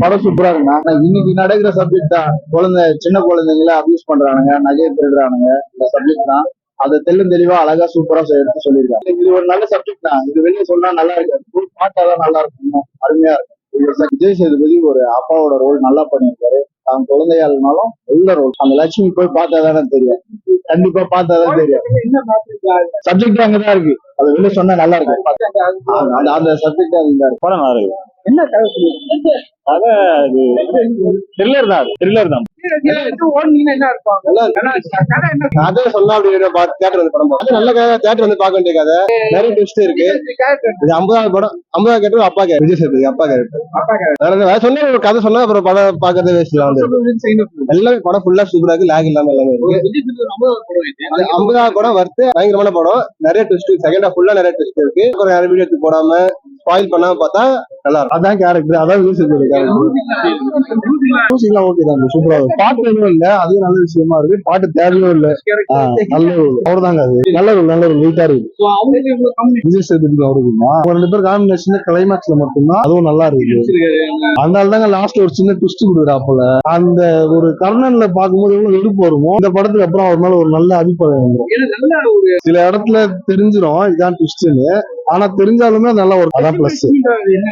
படம் சூப்பரா இருக்குண்ணா. இன்னைக்கு நடக்கிற சப்ஜெக்ட் தான். சின்ன குழந்தைங்கள அபியூஸ் பண்றானுங்க, நகையை திருடுறானுங்க. இந்த சப்ஜெக்ட் தான். அதை தெளிவா அழகா சூப்பரா எடுத்து சொல்லியிருக்காங்க. இது ஒரு நல்ல சப்ஜெக்ட் தான். இது வெளியே சொன்னா நல்லா இருக்காது, பார்த்தாதான் நல்லா இருக்கும், அருமையா இருக்கும். விஜய் சேதுபதி ஒரு அப்பாவோட ரோல் நல்லா பண்ணியிருக்காரு. அவன் குழந்தையா இருந்தாலும் உள்ள ரோல். அந்த லட்சுமி போய் பார்த்தாதானே தெரியும், கண்டிப்பா பார்த்தாதான் தெரியும். சப்ஜெக்ட் அங்கதான் இருக்கு, அது வெளியே சொன்னா நல்லா இருக்கு. அந்த சப்ஜெக்ட் அதுதான் இருக்கு. படம் நல்லா இருக்கு. என்ன கதை த்ரில்லர் தான். த்ரில்லர் தான். கதை சொன்னா அப்படி தியேட்டர் வந்து படம் பார்த்து நல்ல கதை. தியேட்டர் வந்து பார்க்க வேண்டிய கதை. நிறைய ட்விஸ்ட் இருக்கு. இது 50வது படம். 50வது கேரக்டர் அப்பா கேரக்டர், விஜய் சேதுபதி அப்பா கேரக்டர். சொன்ன ஒரு கதை சொன்னா அப்புறம் படம் பாக்குறதே வேஸ்ட் தான். எல்லாமே படம் ஃபுல்லா சூப்பரா இருக்கு, லேக் இல்லாம எல்லாமே இருக்கு. 50வது படம் வர்த்து, பயங்கரமான படம். நிறைய ட்விஸ்ட், செகண்ட் ஹாஃப் ஃபுல்லா நிறைய ட்விஸ்ட் இருக்கு. நிறைய வீடியோ எடுத்து போடாம ஸ்பாயில் பண்ணாம பார்த்தா நல்லா இருக்கும். அதான் கேரக்டர், அதான் விஜய் சேதுபதி கேரக்டர். ஓகே தான், சூப்பரா இருக்கும். பாட்டு எதுவும் இல்ல, அது நல்ல விஷயமா இருக்கு. பாட்டு தேவையும் இல்ல, நல்ல அவ்வளவுதாங்க. அது நல்ல ஒரு வெயிட்டா இருக்கு. விஜய் சேதுபதி அவருக்குமா ஒரு 2 பேர் காம்பினேஷன் கிளைமேக்ஸ்ல மட்டும்தான், அதுவும் நல்லா இருக்கு. அதனால தாங்க லாஸ்ட் ஒரு சின்ன ட்விஸ்ட் கொடுக்குறாப்புல. அந்த ஒரு கர்ணன்ல பாக்கும்போது எவ்வளவு எடுப்பு வருமோ, இந்த படத்துக்கு அப்புறம் அவர் மேல ஒரு நல்ல அபிப்பிராயம் வந்துடும். சில இடத்துல தெரிஞ்சிடும் இதான் ட்விஸ்ட்னு, ஆனா தெரிஞ்சாலுமே நல்லா ஒரு அதான் பிளஸ்.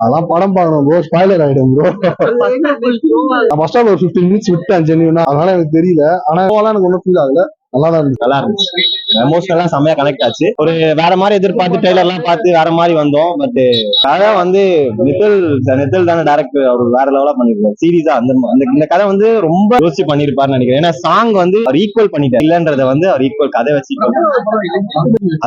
அதான் படம் பார்க்கணும் ப்ரோ, ஸ்பாயிலர் ஆயிடும் ப்ரோ. ஃபர்ஸ்ட் ஆஃப் ஒரு 15 மினிட்ஸ் விட்டேன் ஜென்யூனா, அதனால எனக்கு தெரியல. ஆனா எனக்கு ஒன்னும் ஃபீல் ஆகல, நல்லா இருந்துச்சு. எமோஷனலா செம்மையா கனெக்ட் ஆச்சு. ஒரு வேற மாதிரி எதிர்பார்த்து ட்ரெய்லர் எல்லாம் பார்த்து வேற மாதிரி வந்தோம். பட் கதை வந்து நிதில் தானே டைரக்டர், அவர் வேற லெவலா பண்ணிருக்காரு. சீரியஸா இந்த கதை வந்து ரொம்ப யோசிச்சு பண்ணிருப்பாருன்னு நினைக்கிறேன். ஏன்னா சாங் வந்து அவர் ஈக்குவல் பண்ணிட்டார், இல்லன்றத வந்து அவர் ஈக்குவல் கதை வச்சு.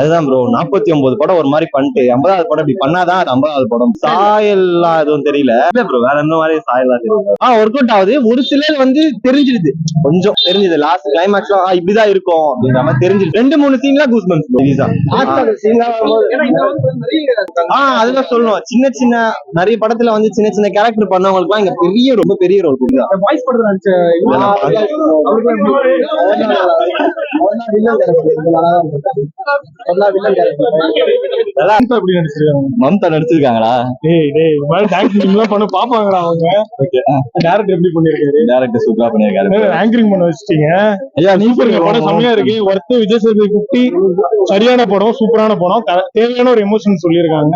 அதுதான் ப்ரோ, 49 படம் ஒரு மாதிரி பண்ணிட்டு 50வது படம் இப்படி பண்ணாதான் அது 50வது படம். சாயல்லாம் எதுவும் தெரியல ப்ரோ, வேற என்ன மாதிரி சாயல்லாம் தெரியல. ஒர்க் அவுட் ஆகுது. ஒரு சிலர் வந்து தெரிஞ்சிருது, கொஞ்சம் தெரிஞ்சது. லாஸ்ட் கிளைமேக்ஸ்ல இப்படிதான் இருக்கும் அப்படின்ற மாதிரி தெரிஞ்சிருது. 2-3 சீன்ல கூஸ்பம்ப்ஸ். அதுதான் சொல்லணும். சின்ன நிறைய படத்துல வந்து சின்ன கேரக்டர் பண்ணவங்களுக்கு எல்லாம் இங்க ரொம்ப பெரிய ரோல் கொடுக்குது. மம்தா நடிச்சிருக்காங்களா? பாப்பாங்களா அவங்க? டைரக்டர் எப்படி பண்ணிருக்காரு? டைரக்டர் சூப்பரா பண்ணிருக்காரு. ஆங்கரிங் பண்ண வச்சிட்டீங்க ஐயா. நீங்க படம் செம்மையா இருக்கு. ஒர்த்து விஜய் சேதுபதி 50 சரியான படம், சூப்பரான படம். தேவையான ஒரு எமோஷன் சொல்லியிருக்காங்க.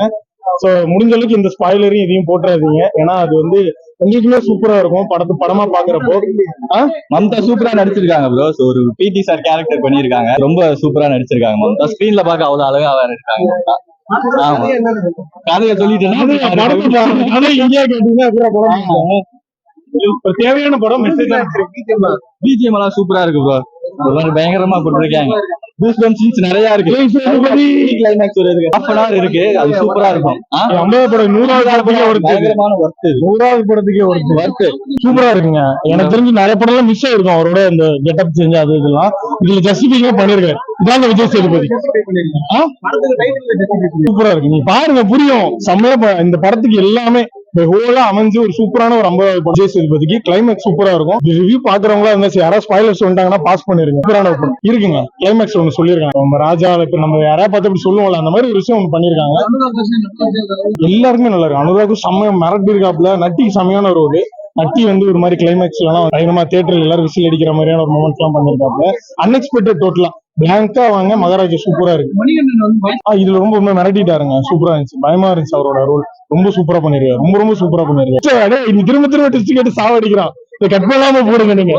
சோ முடிஞ்ச அளவுக்கு இந்த ஸ்பாயிலரையும் இதையும் போட்டுறாதீங்க, ஏன்னா அது வந்து உங்களுக்குமே சூப்பரா இருக்கும் படமா பாக்குறப்போ. மம்தா சூப்பரா நடிச்சிருக்காங்க ப்ரோ. ஒரு பிடி சார் கேரக்டர் பண்ணிருக்காங்க, ரொம்ப சூப்பரா நடிச்சிருக்காங்க. மம்தா ஸ்கிரீன்ல பாக்க அவ்வளவு அழகா வேற இருக்காங்க. கதையை சொல்லிட்டேன்னா தேவையான படம். பிஜிஎம் எல்லாம் சூப்பரா இருக்கு ப்ரோ, பயங்கரமா போட்டுருக்காங்க. நிறைய இருக்கு. கிளைமேக்ஸ் இருக்கு, 1/2 hour இருக்கு, அது சூப்பரா இருக்கும். 50வது படம் 100வது படத்துக்கே ஒர்த்து சூப்பரா இருக்குங்க. எனக்கு தெரிஞ்சு நிறைய படம் எல்லாம் மிஸ் ஆயிருக்கும் அவரோட இந்த கெட்டப் சேஞ்ச் அது இதெல்லாம். இதுல ஜஸ்டிஃபைங்க பண்ணிருக்காரு. இதான் விஜய் சேதுபதி. சூப்பரா இருக்கு, நீங்க பாருங்க புரியும். செம்மையா இந்த படத்துக்கு எல்லாமே ஹோலா அமைஞ்சு ஒரு சூப்பரான ஒரு 50வது விஜய் சேதுபதிக்கு. கிளைமேக்ஸ் சூப்பரா இருக்கும். ரிவ்யூ பாக்குறவங்களா இருந்தா யாராவது ஸ்பாயிலர்ஸ் வந்துட்டாங்கன்னா பாஸ் பண்ணிருங்க. சூப்பரான படம் இருக்குங்க. கிளைமேக்ஸ் ஒண்ணு சொல்லிருக்காங்க. நம்ம ராஜா இப்ப நம்ம யாராவது பார்த்து அப்படி சொல்லுவோம்ல, அந்த மாதிரி ஒரு விஷயம் ஒண்ணு பண்ணிருக்காங்க. எல்லாருக்குமே நல்லா இருக்கு. அனுராகும் செம்மையா மிரட்டி இருக்காப்புல. நட்டிக்கு செம்மையான ரோல். நட்டி வந்து ஒரு மாதிரி கிளைமேக்ஸ் எல்லாம் பயங்கரமா தியேட்டர்ல எல்லாரும் விசில் அடிக்கிற மாதிரியான ஒரு மொமெண்ட்ஸ் எல்லாம் பண்ணிருக்காப்புல. அன்எக்ஸ்பெக்டட் டோட்டலா பிளாங்கா வாங்க. மகாராஜா சூப்பரா இருக்கு. இதுல ரொம்ப மிரட்டிட்டாருங்க. சூப்பரா இருந்துச்சு, பயமா இருந்துச்சு. அவரோட ரோல் ரொம்ப சூப்பரா பண்ணிருக்காரு. ரொம்ப சூப்பரா பண்ணிருக்காரு. திரும்ப டெஸ்ட் கேட்டு சாவடிக்கிறான். கட் பண்ணாம போடுங்க நீங்க.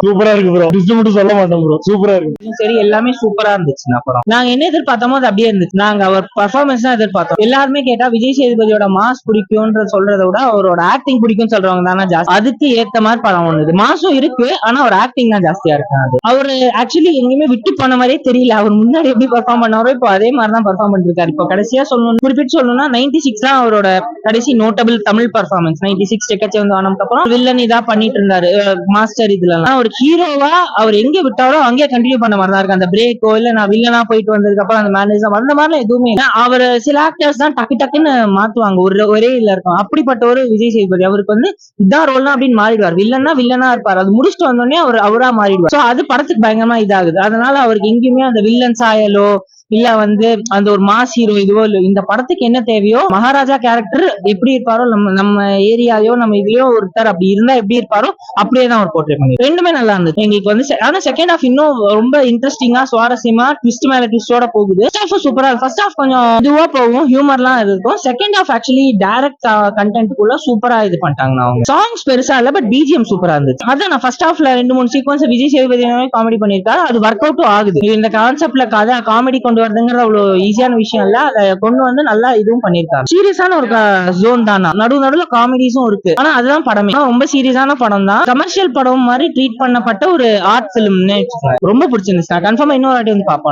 சூப்பரா இருக்கு ப்ரோ. டிஸ்ட்ரிபியூட் சொல்ல மாட்டோம் ப்ரோ, சூப்பரா இருக்கு. சரி, எல்லாமே சூப்பரா இருந்துச்சு. படம் நாங்க என்ன எதிர்பார்த்தோமோ அது அப்படியே இருந்துச்சு. நாங்க அவர் பர்ஃபார்மன்ஸ் தான் எதிர்பார்த்தோம். எல்லாருமே கேட்டா விஜய் சேதுபதியோட மாஸ் பிடிக்கும்ன்ற சொல்றதை விட அவரோட ஆக்டிங் பிடிக்கும் சொல்றவங்க தானே ஜாஸ்தி. அதுக்கு ஏத்த மாதிரி படம் ஒண்ணுது. மாசும் இருக்கு, ஆனா அவர் ஆக்டிங் தான் ஜாஸ்தியா இருக்கு. அவரு ஆக்சுவலி எங்கேயுமே விட்டு போன மாதிரியே தெரியல. அவர் முன்னாடி எப்படி பர்ஃபார்ம் பண்ணாரோ இப்போ அதே மாதிரிதான் பர்ஃபார்ம் பண்ணிருக்காரு. இப்போ கடைசியா சொல்லணும், குறிப்பிட்டு சொல்லணும்னா 96 தான் அவரோட கடைசி நோட்டபிள் தமிழ் பர்ஃபார்மன்ஸ். 96 செக்கச்சே வந்து ஆனதுக்கு அப்புறம் வில்லன் இதா பண்ணிட்டு இருந்தாரு மாஸ்டர். இதுல ஒரு ஹீரோவா அவர் எங்க விட்டாரோ அங்கே கண்டினியூ பண்ண மாதிரி தான் இருக்கு. அந்த பிரேக்கோ இல்ல நான் வில்லனா போயிட்டு வந்ததுக்கு அப்புறம் அந்த மேனேஜர் அந்த மாதிரிலாம் எதுவுமே. அவர் சில ஆக்டர்ஸ் தான் டக்குன்னு மாத்துவாங்க, ஒரே இல்ல இருக்கும். அப்படிப்பட்ட ஒரு விஜய் சேதுபதி அவருக்கு வந்து இதான் ரோல்னா அப்படின்னு மாறிடுவார். வில்லனா இருப்பார், அது முடிச்சுட்டு வந்தோடனே அவரா மாறிடுவார். சோ அது படத்துக்கு பயங்கரமா இதாகுது. அதனால அவருக்கு எங்கேயுமே அந்த வில்லன் சாயலோ இல்ல வந்து அந்த ஒரு மாஸ் ஹீரோ இதுவோ இல்ல, இந்த படத்துக்கு என்ன தேவையோ மகாராஜா கேரக்டர் எப்படி இருப்பாரோ, நம்ம ஏரியாலயோ நம்ம இதுலயோ ஒருத்தர் அப்படி இருந்தா எப்படி இருப்பாரோ அப்படியே தான் அவர் போர்ட்ரே பண்ணி ரெண்டுமே நல்லா இருந்தது எங்களுக்கு வந்து. ஆனா செகண்ட் ஹாஃப் இன்னும் ரொம்ப இன்ட்ரெஸ்டிங்கா சுவாரஸ்யமா ட்விஸ்ட் மேல ட்விஸ்டோட போகுது. சூப்பரா ஃபர்ஸ்ட் ஹாஃப் கொஞ்சம் இதுவா போகும், ஹியூமர்லாம் இருக்கும். செகண்ட் ஹாஃப் ஆக்சுவலி டைரக்ட் கண்டென்ட்குள்ள சூப்பரா இது பண்ணிட்டாங்க. அவங்க சாங்ஸ் பெருசா இல்ல, பட் பிஜிஎம் சூப்பரா இருந்துச்சு. அதான் நான் ஃபர்ஸ்ட் ஹாஃப்ல 2-3 சீக்வன்ஸ் விஜய் சேதுபதி காமெடி பண்ணிருக்காரு, அது ஒர்க் அவுட்டும் ஆகுது. இந்த கான்செப்ட்ல கதை காமெடி கொண்டு வரதுங்கிறது அவ்வளவு ஈஸியான விஷயம் இல்ல, அதை கொண்டு வந்து நல்லா இதுவும் பண்ணிருக்காரு. சீரியஸான ஒரு ஜோன் தானா, நடுவுல காமெடிஸும் இருக்கு, ஆனா அதுதான் படமே. ரொம்ப சீரியஸான படம் தான், கமர்ஷியல் படம் மாதிரி ட்ரீட் பண்ணப்பட்ட ஒரு ஆர்ட் பிலிம்னு ரொம்ப பிடிச்சிருந்துச்சு. நான் கன்ஃபார்மா இன்னொரு வாட்டி வந்து பாப்போம்.